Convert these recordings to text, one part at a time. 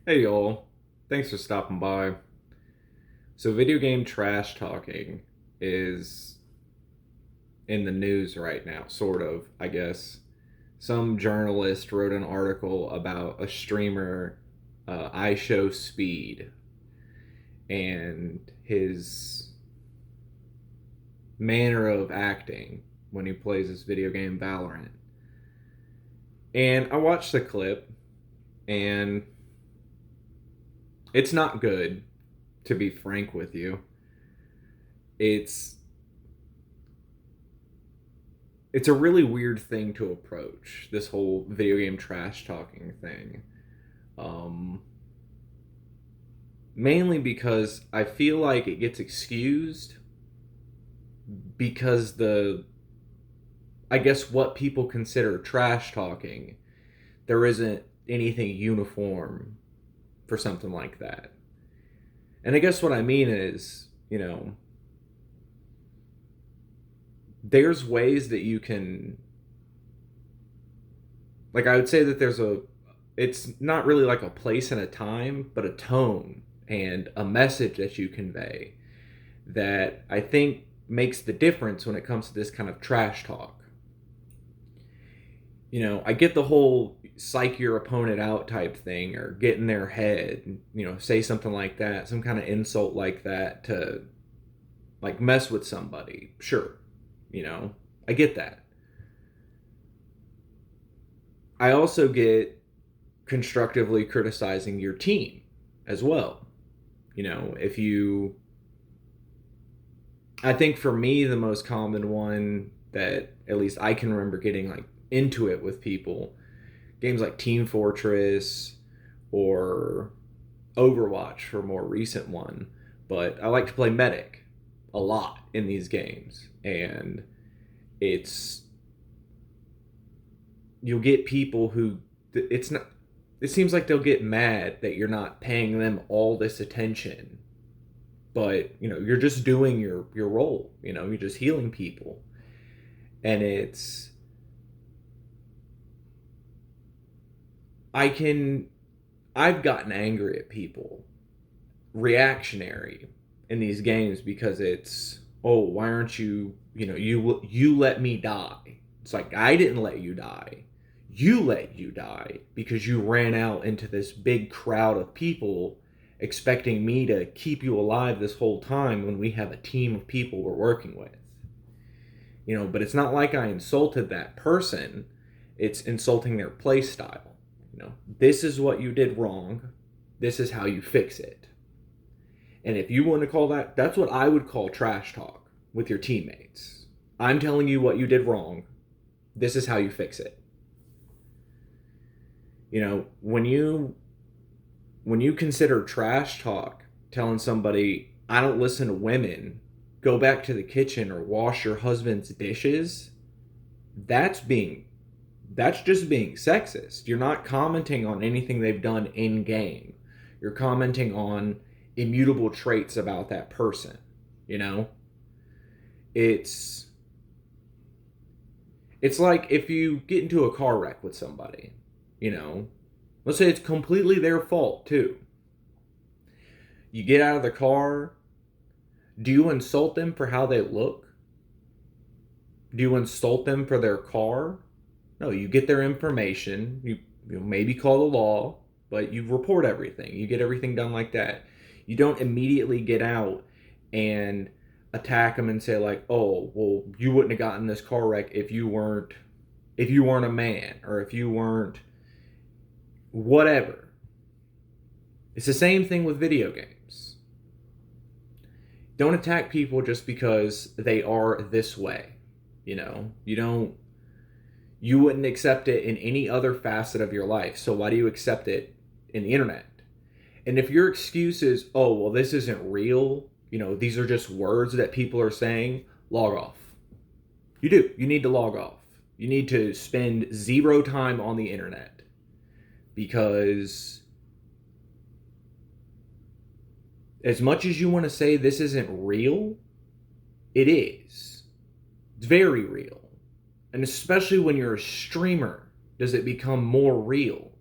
Hey y'all, thanks for stopping by. So, video game trash talking is in the news right now, sort of, I guess. Some journalist wrote an article about a streamer, IShowSpeed, and his manner of acting when he plays this video game Valorant. And I watched the clip, and it's not good, to be frank with you. It's it's a really weird thing to approach, this whole video game trash talking thing. Um, Mainly because I feel like it gets excused because I guess what people consider trash talking, there isn't anything uniform for something like that. And I guess what I mean is, there's ways that you can, like, I would say that it's not really like a place and a time, but a tone and a message that you convey that I think makes the difference when it comes to this kind of trash talk. I get the whole psych your opponent out type thing, or get in their head, say something like that, some kind of insult like that to like mess with somebody. Sure, I get that. I also get constructively criticizing your team as well. If you, I think for me, the most common one that at least I can remember getting like into it with people, games like Team Fortress or Overwatch for a more recent one, but I like to play Medic a lot in these games. And it's, you'll get people who, it's not, it seems like they'll get mad that you're not paying them all this attention, but you're just doing your role. You're just healing people. And it's, I can, I've gotten angry at people, reactionary, in these games because it's, oh, why aren't you, you let me die. It's like, I didn't let you die. You let you die because you ran out into this big crowd of people expecting me to keep you alive this whole time when we have a team of people we're working with. But it's not like I insulted that person. It's insulting their play style. This is what you did wrong. This is how you fix it. And if you want to call that, that's what I would call trash talk with your teammates. I'm telling you what you did wrong. This is how you fix it. When you consider trash talk telling somebody, I don't listen to women, go back to the kitchen or wash your husband's dishes, that's just being sexist. You're not commenting on anything they've done in game. You're commenting on immutable traits about that person. You know? It's it's like if you get into a car wreck with somebody, you know, let's say it's completely their fault too. You get out of the car, do you insult them for how they look? Do you insult them for their car? No, you get their information. You maybe call the law, but you report everything. You get everything done like that. You don't immediately get out and attack them and say like, "Oh, well, you wouldn't have gotten this car wreck if you weren't a man, or if you weren't whatever." It's the same thing with video games. Don't attack people just because they are this way. You wouldn't accept it in any other facet of your life. So why do you accept it in the internet? And if your excuse is, oh, well, this isn't real, these are just words that people are saying, log off. You do. You need to log off. You need to spend zero time on the internet, because as much as you want to say this isn't real, it is. It's very real. And especially when you're a streamer, does it become more real.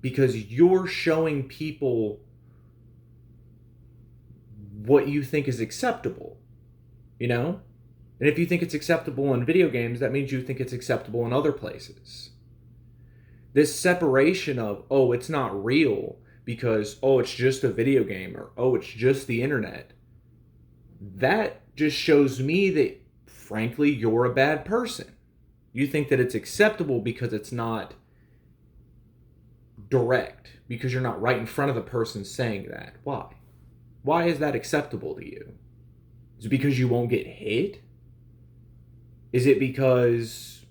because you're showing people what you think is acceptable, you know? And if you think it's acceptable in video games, that means you think it's acceptable in other places. This separation of, oh, it's not real because, oh, it's just a video game, or, oh, it's just the internet, that just shows me that, frankly, you're a bad person. You think that it's acceptable because it's not direct, because you're not right in front of the person saying that. Why? Why is that acceptable to you? Is it because you won't get hit? Is it because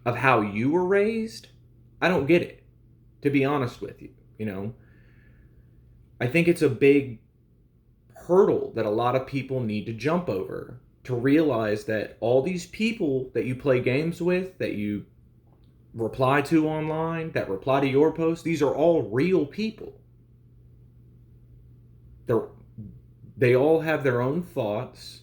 of how you were raised? I don't get it, to be honest with you. You know, I think it's a big hurdle that a lot of people need to jump over, to realize that all these people that you play games with, that you reply to online, that reply to your posts, these are all real people. They all have their own thoughts.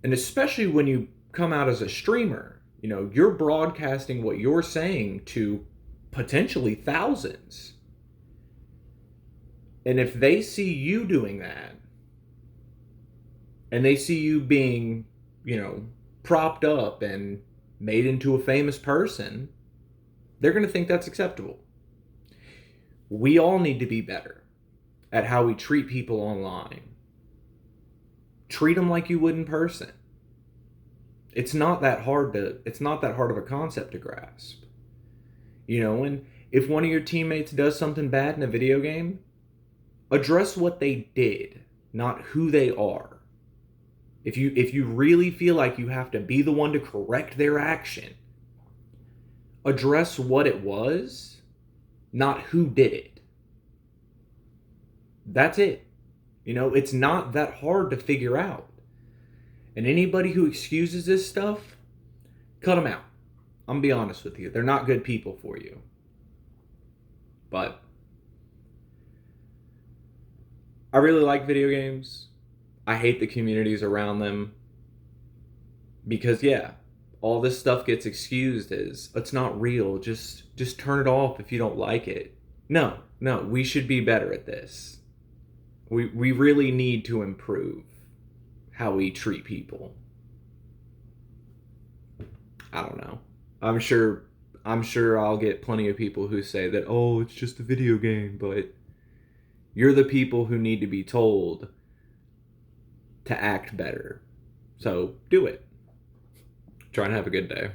And especially when you come out as a streamer, you know, you're broadcasting what you're saying to potentially thousands. And if they see you doing that, and they see you being, you know, propped up and made into a famous person, they're going to think that's acceptable. We all need to be better at how we treat people online. Treat them like you would in person. It's not that hard of a concept to grasp. You know, and if one of your teammates does something bad in a video game, address what they did, not who they are. If you really feel like you have to be the one to correct their action, address what it was, not who did it. That's it. You know, it's not that hard to figure out. And anybody who excuses this stuff, cut them out. I'm gonna be honest with you. They're not good people for you. But I really like video games. I hate the communities around them. Because, yeah, all this stuff gets excused as, it's not real. Just turn it off if you don't like it. No, we should be better at this. We really need to improve how we treat people. I don't know. I'm sure I'll get plenty of people who say that, oh, it's just a video game, but you're the people who need to be told to act better. So do it. Try and have a good day.